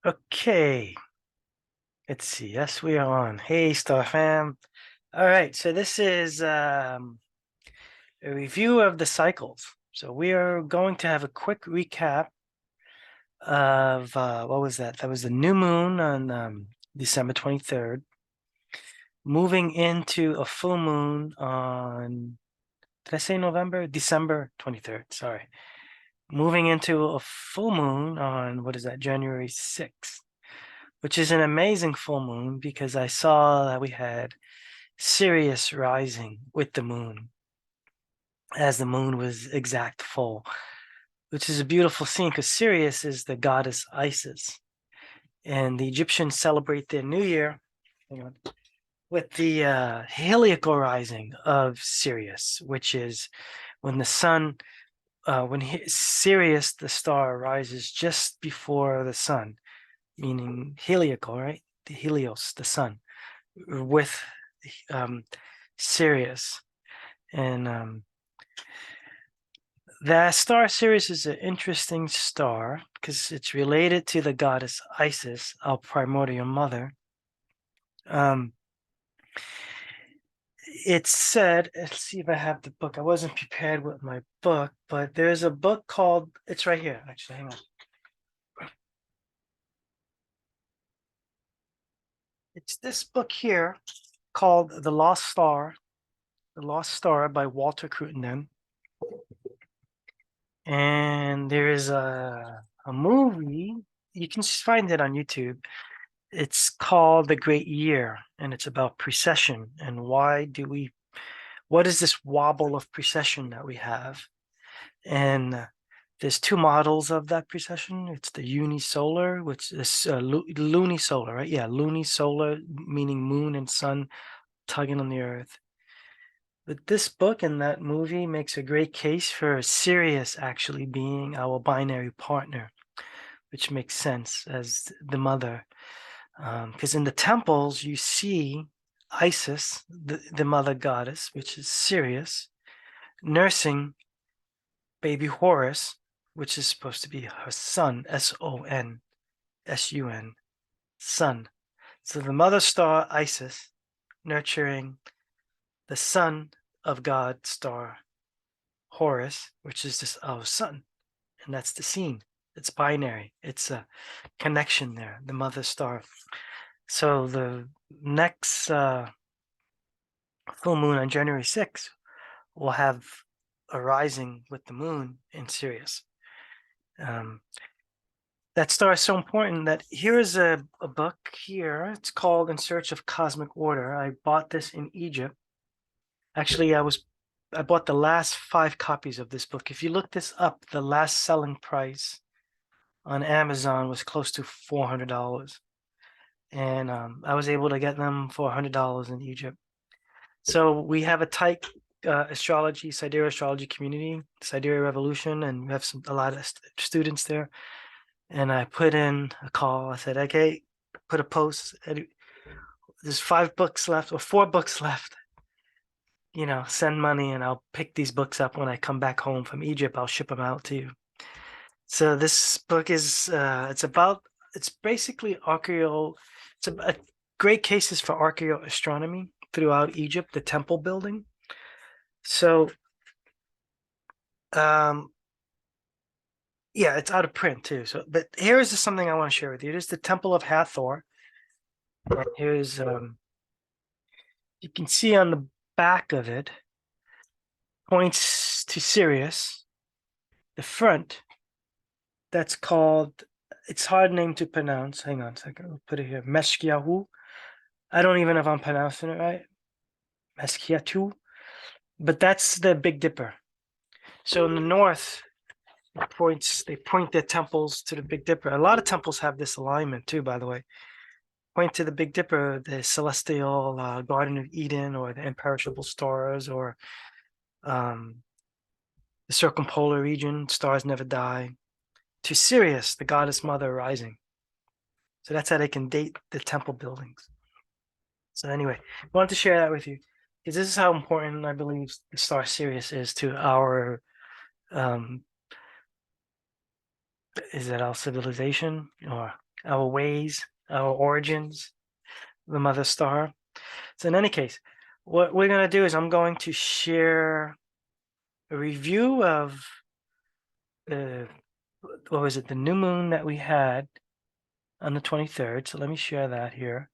Okay, let's see. Yes, we are on. Hey, Star fam. All right, so this is a review of the cycles. So we are going to have a quick recap of what was that? That was the new moon on December 23rd, moving into a full moon on, did I say November? December 23rd, sorry. Moving into a full moon on, what is that, January 6th, which is an amazing full moon because I saw that we had Sirius rising with the moon as the moon was exact full, which is a beautiful scene because Sirius is the goddess Isis. And the Egyptians celebrate their new year with the heliacal rising of Sirius, which is when the sun, Sirius, the star, rises just before the sun, meaning heliacal, right? The Helios, the sun, with Sirius. And the star Sirius is an interesting star because it's related to the goddess Isis, our primordial mother. It's said, let's see if I have the book. I wasn't prepared with my book, but there's a book called, it's right here, actually, hang on. It's this book here called The Lost Star by Walter Cruttenden. And there is a movie, you can find it on YouTube. It's called The Great Year, and it's about precession and what is this wobble of precession that we have? And there's two models of that precession. It's the unisolar, which is lunisolar, right? Yeah, lunisolar, meaning moon and sun tugging on the earth. But this book and that movie makes a great case for Sirius actually being our binary partner, which makes sense as the mother. Because in the temples, you see Isis, the mother goddess, which is Sirius, nursing baby Horus, which is supposed to be her son, S-O-N, S-U-N, son. So the mother star Isis nurturing the son of God star Horus, which is just our son. And that's the scene. It's binary. It's a connection there, the mother star. So the next full moon on January 6th will have a rising with the moon in Sirius. That star is so important that here is a book here. It's called In Search of Cosmic Order. I bought this in Egypt. Actually, I bought the last 5 copies of this book. If you look this up, the last selling price on Amazon was close to $400. And I was able to get them for $100 in Egypt. So we have a tight Sidereal Astrology community, Sidereal Revolution, and we have a lot of students there. And I put in a call. I said, okay, put a post. There's 5 books left or 4 books left. Send money and I'll pick these books up when I come back home from Egypt. I'll ship them out to you. So this book is, it's basically it's a great cases for archaeoastronomy throughout Egypt, the temple building. So, yeah, it's out of print too. So, but here is something I want to share with you. It is the Temple of Hathor. And here's, you can see on the back of it, points to Sirius. The front, that's called, it's hard name to pronounce. Hang on a second, I'll put it here. Meshkiahu. I don't even know if I'm pronouncing it right. Meshkiatu. But that's the Big Dipper. So in the north, they point their temples to the Big Dipper. A lot of temples have this alignment too, by the way. Point to the Big Dipper, the celestial Garden of Eden, or the imperishable stars, or the circumpolar region, stars never die, to Sirius, the goddess mother rising. So that's how they can date the temple buildings. So anyway, I wanted to share that with you because this is how important I believe the star Sirius is to our is that our civilization or our ways, our origins, the mother star. So in any case, what we're going to do is I'm going to share a review of the, what was it, the new moon that we had on the 23rd. So let me share that here.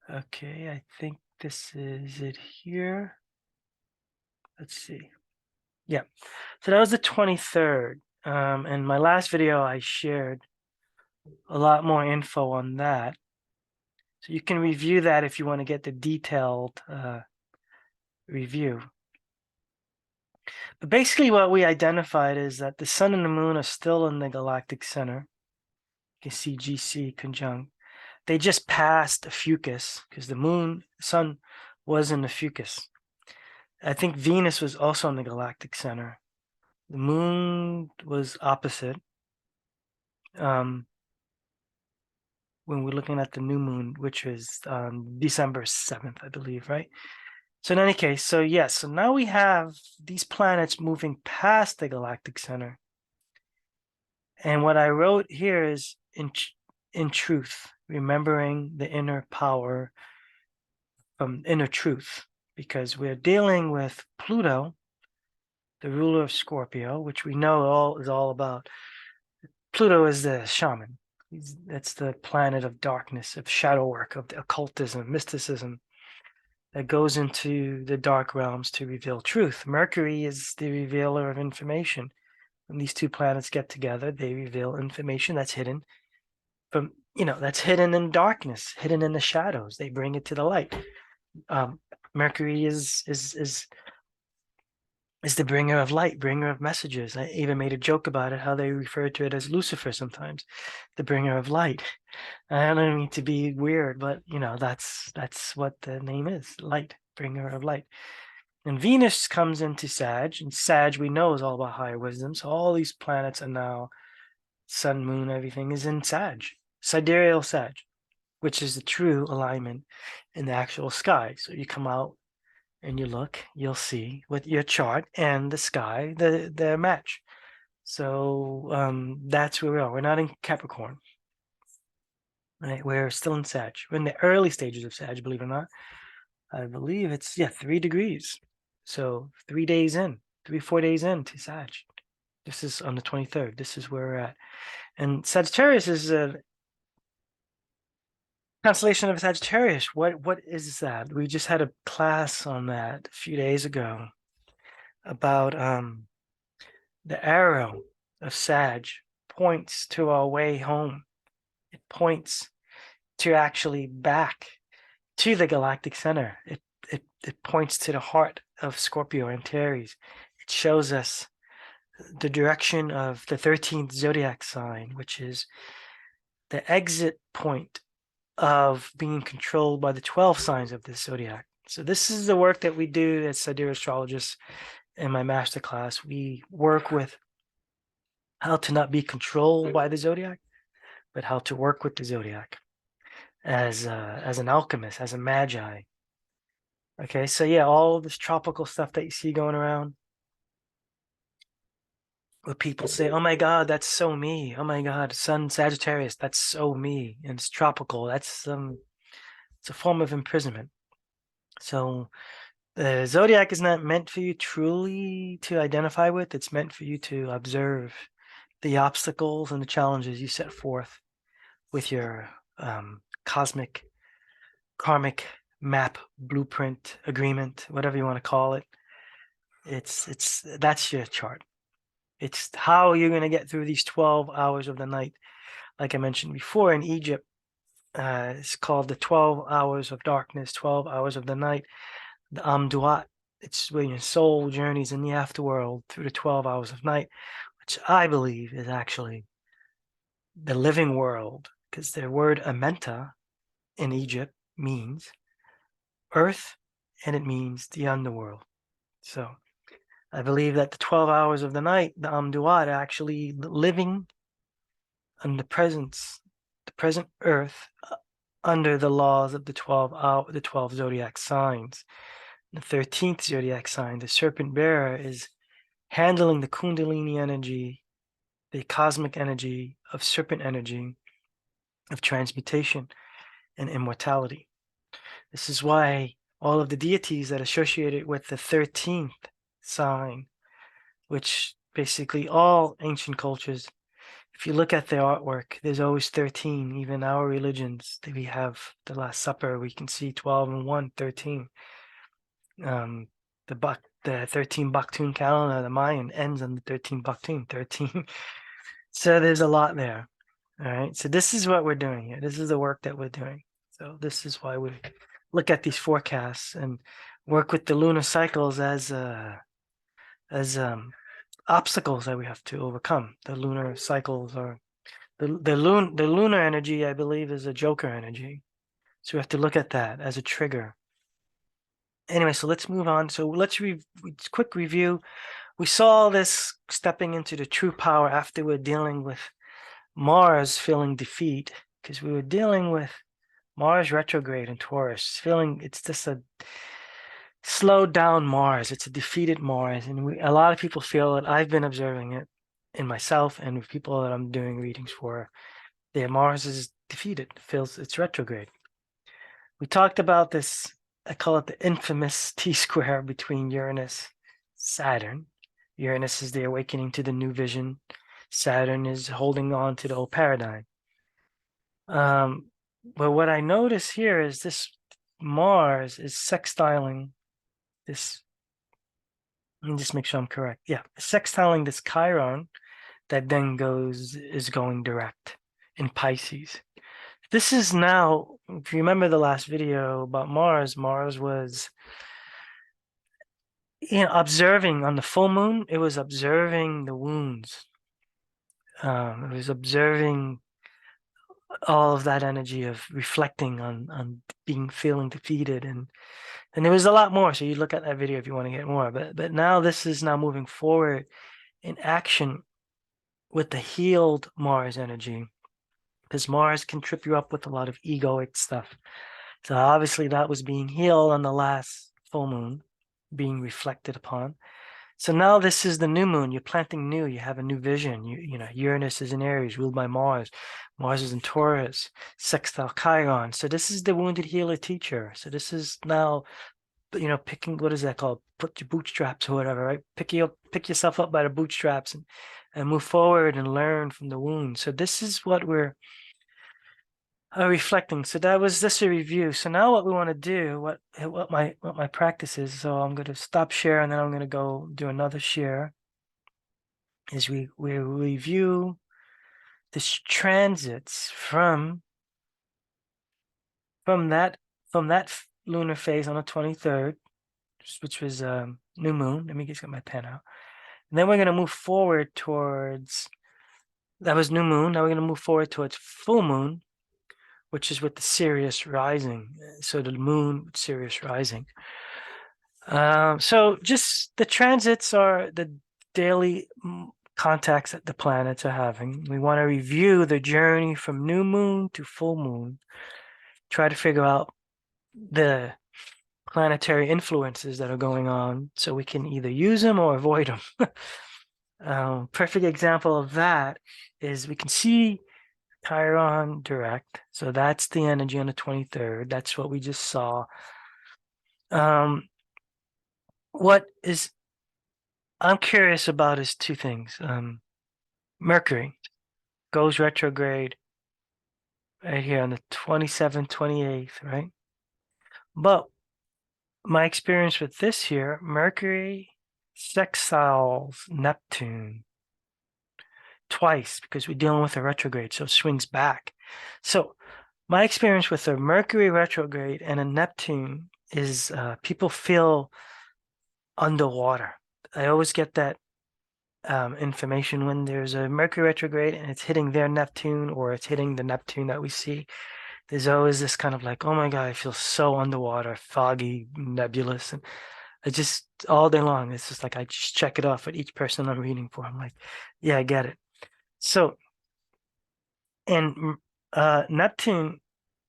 Okay, I think this is it here. Let's see. Yeah, so that was the 23rd. In my last video, I shared a lot more info on that. So you can review that if you want to get the detailed review. But basically what we identified is that the sun and the moon are still in the galactic center. You can see GC conjunct. They just passed a fucus because the sun was in the fucus. I think Venus was also in the galactic center. The moon was opposite. When we're looking at the new moon, which was December 7th, I believe, right? So in any case, so yes, so now we have these planets moving past the galactic center. And what I wrote here is in truth, remembering the inner power from inner truth, because we're dealing with Pluto, the ruler of Scorpio, which we know is all about. Pluto is the shaman. That's the planet of darkness, of shadow work, of the occultism, mysticism that goes into the dark realms to reveal truth. Mercury is the revealer of information. When these two planets get together, they reveal information that's hidden that's hidden in darkness, hidden in the shadows. They bring it to the light. Mercury is the bringer of light, bringer of messages. I even made a joke about it, how they refer to it as Lucifer sometimes, the bringer of light. I don't mean to be weird, but that's what the name is, light, bringer of light. And Venus comes into Sag, and Sag we know is all about higher wisdom. So all these planets are now, sun, moon, everything is in Sag, sidereal Sag, which is the true alignment in the actual sky. So you come out and you look, you'll see with your chart and the sky, the match. So that's where we are. We're not in Capricorn, right? We're still in Sag. We're in the early stages of Sag, believe it or not. I believe it's 3 degrees. So 3 days in, 4 days in to Sag. This is on the 23rd. This is where we're at. And Sagittarius is a constellation of Sagittarius. What is that? We just had a class on that a few days ago about the arrow of Sag points to our way home. It points to actually back to the galactic center. It points to the heart of Scorpio and Aries. It shows us the direction of the 13th zodiac sign, which is the exit point of being controlled by the 12 signs of the zodiac. So this is the work that we do as Sidereal Astrologists in my masterclass. We work with how to not be controlled by the zodiac, but how to work with the zodiac as an alchemist, as a magi. Okay, so all this tropical stuff that you see going around, where people say, "Oh my God, that's so me. Oh my God, Sun Sagittarius, that's so me." And it's tropical. That's it's a form of imprisonment. So the zodiac is not meant for you truly to identify with. It's meant for you to observe the obstacles and the challenges you set forth with your cosmic, karmic map, blueprint, agreement, whatever you want to call it. That's your chart. It's how you're going to get through these 12 hours of the night. Like I mentioned before, in Egypt, it's called the 12 hours of darkness, 12 hours of the night, the Amduat. It's where your soul journeys in the afterworld through the 12 hours of night, which I believe is actually the living world, because the word Amenta in Egypt means earth and it means the underworld. So I believe that the 12 hours of the night, the Amduat, are actually living in the present earth under the laws of the 12 zodiac signs. The 13th zodiac sign, the serpent bearer, is handling the Kundalini energy, the cosmic energy of serpent energy, of transmutation and immortality. This is why all of the deities that are associated with the 13th sign, which basically all ancient cultures, if you look at their artwork, there's always 13. Even our religions, we have the Last Supper, we can see 12 and 1, 13. The 13 Baktun calendar, the Mayan, ends on the 13 Baktun, 13. So there's a lot there. All right. So this is what we're doing here. This is the work that we're doing. So this is why we look at these forecasts and work with the lunar cycles as obstacles that we have to overcome. The lunar cycles are the lunar energy, I believe, is a joker energy. So we have to look at that as a trigger. Anyway, so let's move on. So let's quick review. We saw this stepping into the true power after we're dealing with Mars feeling defeat, because we were dealing with Mars retrograde in Taurus, feeling it's just a slowed down Mars. It's a defeated Mars, and a lot of people feel it. I've been observing it in myself and with people that I'm doing readings for. Their Mars is defeated, feels it's retrograde. We talked about this. I call it the infamous T-square between Uranus, Saturn. Uranus is the awakening to the new vision. Saturn is holding on to the old paradigm. But what I notice here is this Mars is sextiling this. Let me just make sure I'm correct. Yeah, sextiling this Chiron that then is going direct in Pisces. This is now, if you remember the last video about Mars, Mars was observing on the full moon. It was observing the wounds. It was observing all of that energy of reflecting on feeling defeated, and there was a lot more. So you look at that video if you want to get more. But now this is now moving forward in action with the healed Mars energy, because Mars can trip you up with a lot of egoic stuff. So obviously that was being healed on the last full moon, being reflected upon. So now this is the new moon. You're planting new. You have a new vision. Uranus is in Aries, ruled by Mars. Mars is in Taurus, sextile Chiron. So this is the wounded healer teacher. So this is now, picking, what is that called? Put your bootstraps or whatever, right? Pick yourself up by the bootstraps and move forward and learn from the wound. So this is what we're reflecting. So that was just a review. So now what we want to do, what my practice is. So I'm going to stop share and then I'm going to go do another share. Is we review the transits from that lunar phase on the 23rd, which was new moon. Let me just get my pen out. And then we're going to move forward towards, that was new moon. Now we're going to move forward towards full moon, which is with the Sirius rising. So the moon with Sirius rising. So just the transits are the daily contacts that the planets are having. We want to review the journey from new moon to full moon, try to figure out the planetary influences that are going on so we can either use them or avoid them. Perfect example of that is we can see Chiron direct. So that's the energy on the 23rd. That's what we just saw. What I'm curious about is two things. Mercury goes retrograde right here on the 27th, 28th, right? But my experience with this here, Mercury sextiles Neptune twice because we're dealing with a retrograde, so it swings back. So my experience with a Mercury retrograde and a Neptune is people feel underwater. I always get that information when there's a Mercury retrograde and it's hitting their Neptune or it's hitting the Neptune that we see. There's always this kind of like, oh my God, I feel so underwater, foggy, nebulous. And I just, all day long, it's just like I just check it off with each person I'm reading for. I'm like, yeah, I get it. So, and Neptune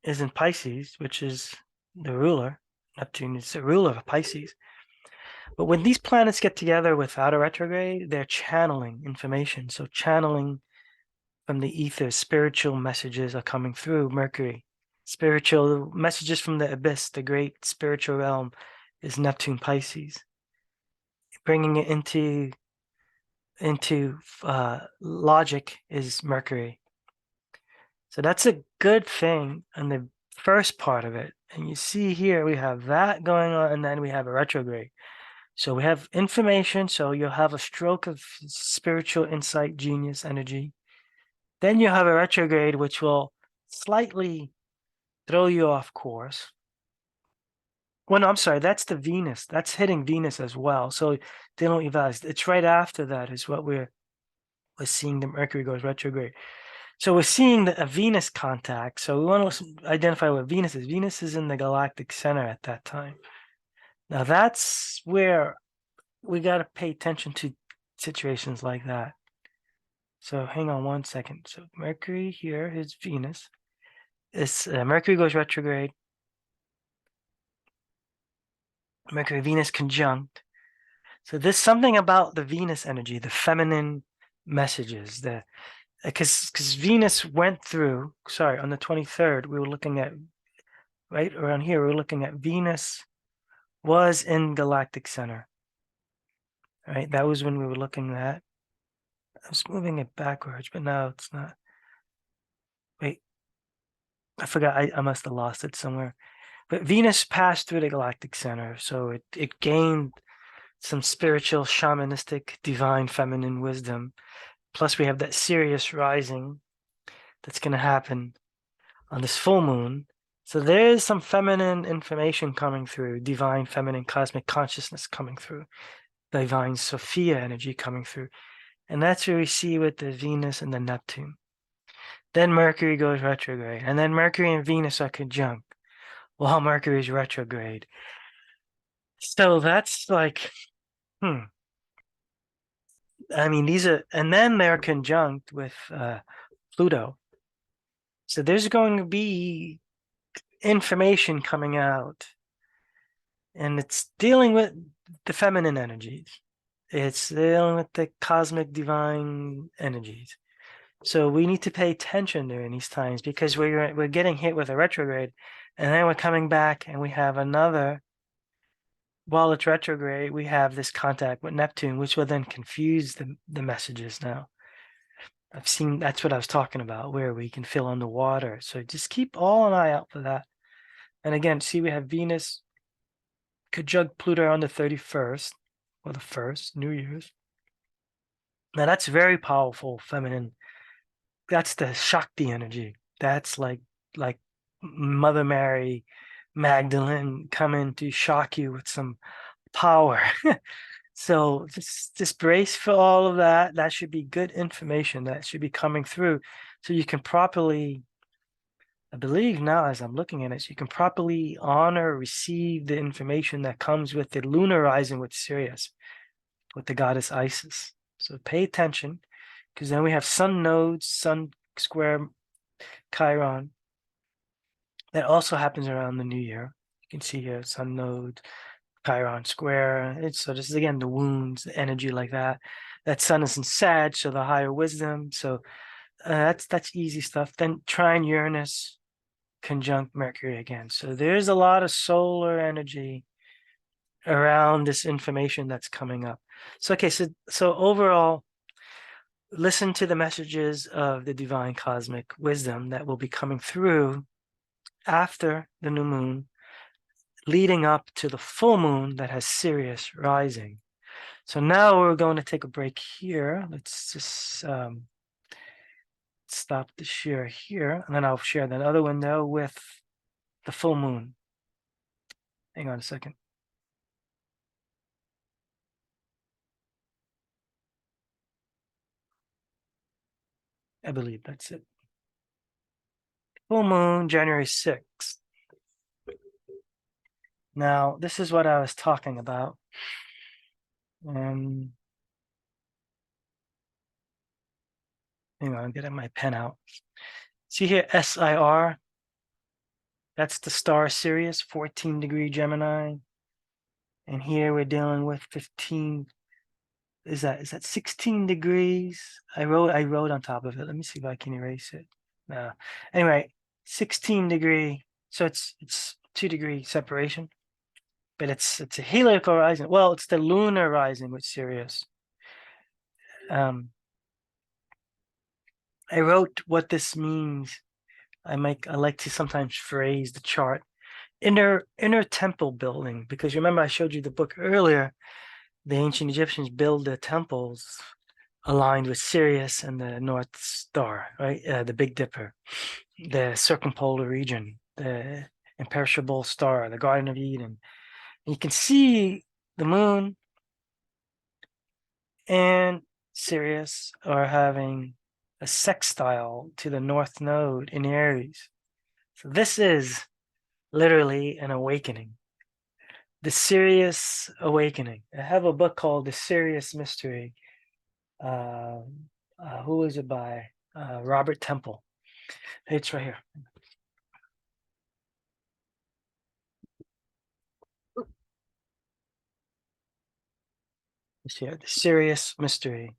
is in Pisces, which is the ruler. Neptune is the ruler of Pisces. But when these planets get together without a retrograde, they're channeling information. So channeling from the ether, spiritual messages are coming through Mercury. Spiritual messages from the abyss, the great spiritual realm, is Neptune Pisces. Bringing it into logic is Mercury. So that's a good thing on the first part of it. And you see here we have that going on, and then we have a retrograde. So we have information, so you'll have a stroke of spiritual insight, genius, energy. Then you have a retrograde, which will slightly throw you off course. Well, no, I'm sorry, that's the Venus. That's hitting Venus as well. So they don't evaluate. It's right after that is what we're seeing the Mercury goes retrograde. So we're seeing a Venus contact. So we want to identify what Venus is. Venus is in the galactic center at that time. Now that's where we got to pay attention to situations like that. So hang on one second. So Mercury here is Venus. It's Mercury goes retrograde. Mercury Venus conjunct. So there's something about the Venus energy, the feminine messages, because Venus went through. Sorry, on the 23rd, we were looking at right around here. We were looking at Venus was in galactic center. Right, that was when we were looking at. I was moving it backwards, but now it's not. Wait, I forgot. I must have lost it somewhere. But Venus passed through the galactic center, so it gained some spiritual, shamanistic, divine, feminine wisdom. Plus, we have that Sirius rising that's going to happen on this full moon. So there is some feminine information coming through, divine, feminine, cosmic consciousness coming through, divine Sophia energy coming through. And that's what we see with the Venus and the Neptune. Then Mercury goes retrograde, and then Mercury and Venus are conjunct while Mercury is retrograde. So that's like, I mean, these are, and then they're conjunct with Pluto. So there's going to be information coming out, and it's dealing with the feminine energies. It's dealing with the cosmic divine energies. So we need to pay attention during these times because we're getting hit with a retrograde, and then we're coming back and we have another. While it's retrograde, we have this contact with Neptune, which will then confuse the messages now. I've seen, that's what I was talking about, where we can feel underwater. So just keep all an eye out for that. And again, see, we have Venus conjunct Pluto on the 31st, or the 1st, New Year's. Now that's very powerful, feminine. That's the Shakti energy. That's like Mother Mary, Magdalene coming to shock you with some power. So just brace for all of that. That should be good information that should be coming through. So you can properly, I believe now as I'm looking at it, so you can properly honor, receive the information that comes with the lunar rising with Sirius, with the goddess Isis. So pay attention, because then we have sun nodes, sun square Chiron. That also happens around the new year. You can see here sun node, Chiron square. So this is again the wounds, the energy like that. That sun is in Sag, so the higher wisdom. So that's easy stuff. Then trine Uranus conjunct Mercury again. So there's a lot of solar energy around this information that's coming up. So okay, so overall, listen to the messages of the divine cosmic wisdom that will be coming through after the new moon, leading up to the full moon that has Sirius rising. So now we're going to take a break here. Let's just stop the share here, and then I'll share that other window with the full moon. Hang on a second. I believe that's it. Full moon, January 6th. Now, this is what I was talking about. Hang on, I'm getting my pen out. See here, SIR. That's the star Sirius, 14 degree Gemini. And here we're dealing with 15 is that 16 degrees? I wrote on top of it. Let me see if I can erase it. No. Anyway, 16 degree. So it's 2-degree separation, but it's a heliacal rising. Well, it's the lunar rising with Sirius. Um, I wrote what this means. I like to sometimes phrase the chart inner temple building, because remember I showed you the book earlier. The ancient Egyptians build their temples aligned with Sirius and the North Star, right? The Big Dipper, the circumpolar region, the imperishable star, the Garden of Eden. And you can see the moon and Sirius are having a sextile to the North Node in Aries. So this is literally an awakening. The Sirius Awakening. I have a book called The Sirius Mystery. Uh, who is it by? Robert Temple. It's right here. It's here. The Sirius Mystery.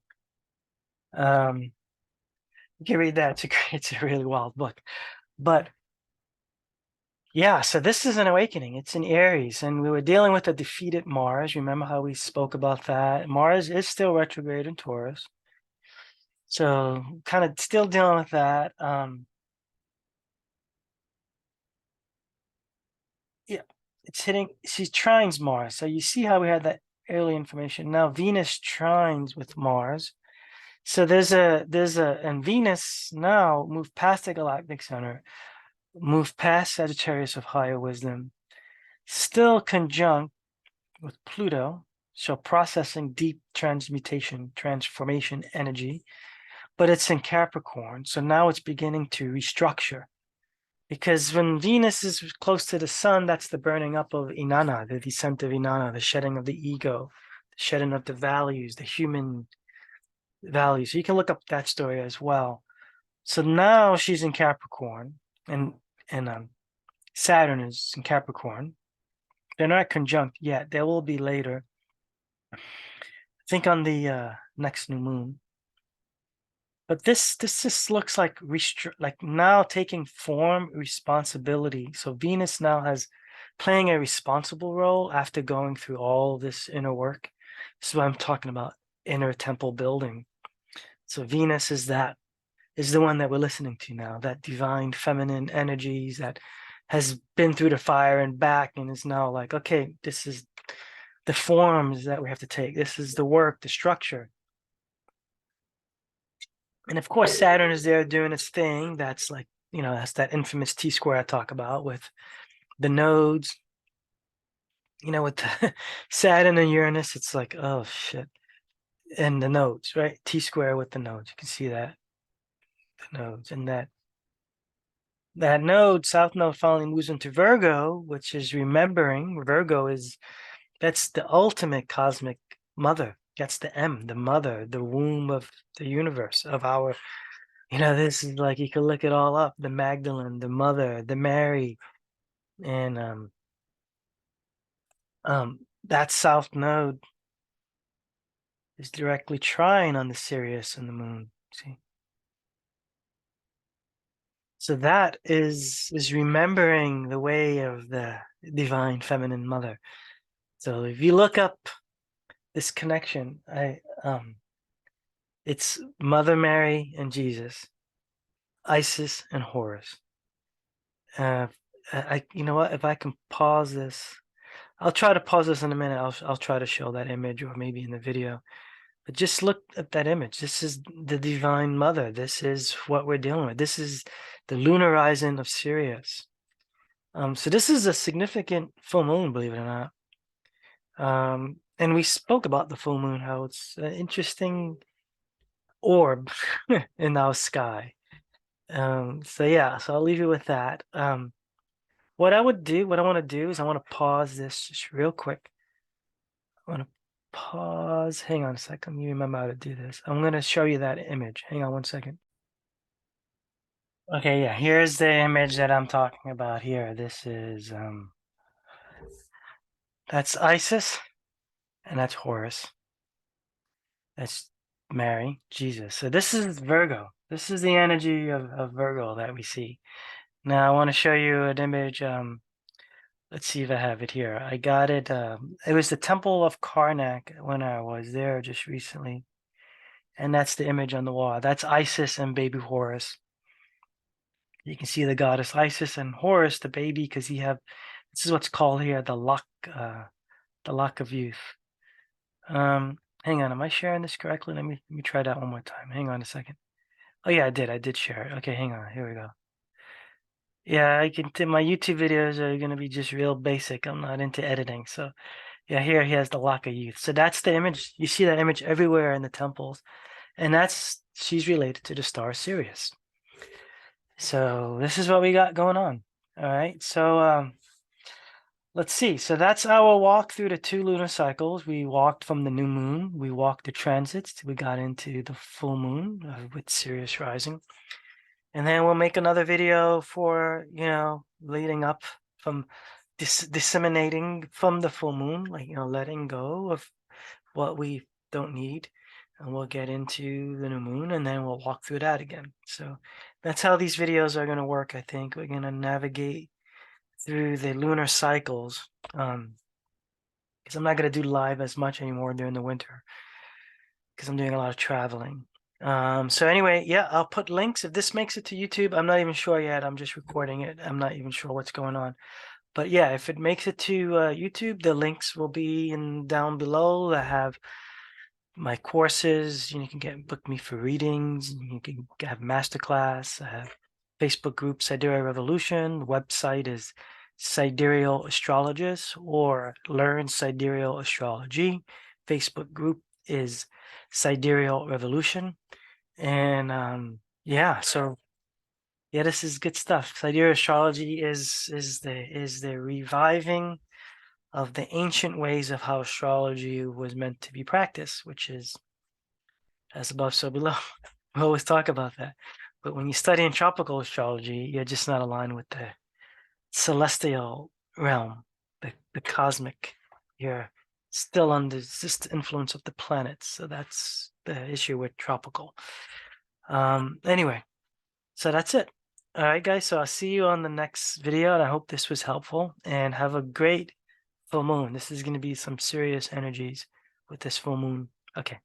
You can read that. It's a really wild book. But yeah, so this is an awakening. It's in Aries, and we were dealing with a defeated Mars. Remember how we spoke about that? Mars is still retrograde in Taurus. So kind of still dealing with that. Yeah, it's hitting, she trines Mars. So you see how we had that early information. Now Venus trines with Mars. So and Venus now moved past the galactic center, moved past Sagittarius of higher wisdom, still conjunct with Pluto, so processing deep transformation energy, but it's in Capricorn. So now it's beginning to restructure. Because when Venus is close to the sun, that's the burning up of Inanna, the descent of Inanna, the shedding of the ego, the shedding of the values, the human values. So you can look up that story as well. So now she's in Capricorn, and Saturn is in Capricorn. They're not conjunct yet. They will be later. I think on the next new moon. But this just looks like like now taking form, responsibility. So Venus now has playing a responsible role after going through all this inner work. This is what I'm talking about, inner temple building. So Venus is the one that we're listening to now, that divine feminine energies that has been through the fire and back and is now like, okay, this is the forms that we have to take. This is the work, the structure. And of course, Saturn is there doing its thing. That's like, that's that infamous T square I talk about with the nodes, with the Saturn and Uranus. It's like, oh shit. And the nodes, right? T square with the nodes. You can see that, the nodes. And that node, South Node, finally moves into Virgo, which is remembering. Virgo that's the ultimate cosmic mother. That's the M, the mother, the womb of the universe, of our. This is like you can look it all up. The Magdalene, the Mother, the Mary, and that South Node is directly trine on the Sirius and the Moon. See, so that is remembering the way of the divine feminine mother. So if you look up this connection, it's Mother Mary and Jesus, Isis and Horus. Uh, you know what? If I can pause this, I'll try to pause this in a minute. I'll try to show that image, or maybe in the video. But just look at that image. This is the Divine Mother. This is what we're dealing with. This is the lunar rising of Sirius. So this is a significant full moon, believe it or not. And we spoke about the full moon, how it's an interesting orb in our sky. So yeah, so I'll leave you with that. What I want to do is I want to pause this just real quick. I want to pause. Hang on a second. Let me remember how to do this. I'm going to show you that image. Hang on one second. Okay, yeah, here's the image that I'm talking about here. This is, that's Isis and that's Horus. That's Mary, Jesus. So this is Virgo. This is the energy of Virgo that we see. Now I want to show you an image. Let's see if I have it here. I got it. It was the Temple of Karnak when I was there just recently. And that's the image on the wall. That's Isis and baby Horus. You can see the goddess Isis and Horus, the baby, because this is what's called here the luck of youth. Hang on, am I sharing this correctly? Let me try that one more time. Hang on a second. Oh yeah, I did share it. Okay, hang on. Here we go. Yeah, my YouTube videos are gonna be just real basic. I'm not into editing. So yeah, here he has the lock of youth. So that's the image. You see that image everywhere in the temples. And she's related to the star Sirius. So this is what we got going on. All right. So let's see. So that's our walk through the 2 lunar cycles. We walked from the new moon. We walked the transits. We got into the full moon with Sirius rising. And then we'll make another video for, leading up from disseminating from the full moon, like, letting go of what we don't need. And we'll get into the new moon and then we'll walk through that again. So that's how these videos are going to work, I think. We're going to navigate through the lunar cycles because I'm not going to do live as much anymore during the winter because I'm doing a lot of traveling. So anyway, yeah, I'll put links. If this makes it to YouTube, I'm not even sure yet. I'm just recording it. I'm not even sure what's going on. But yeah, if it makes it to YouTube, the links will be down below. I have my courses. You can book me for readings. You can have masterclass. I have Facebook group Sidereal Revolution. The website is Sidereal Astrologist or Learn Sidereal Astrology. Facebook group is Sidereal Revolution. And yeah, so yeah, this is good stuff. Sidereal Astrology is the reviving of the ancient ways of how astrology was meant to be practiced, which is as above, so below. We always talk about that. But when you study in tropical astrology, you're just not aligned with the celestial realm, the cosmic. You're still under just the influence of the planets. So that's the issue with tropical. Anyway, so that's it. All right, guys. So I'll see you on the next video, and I hope this was helpful. And have a great full moon. This is going to be some serious energies with this full moon. Okay.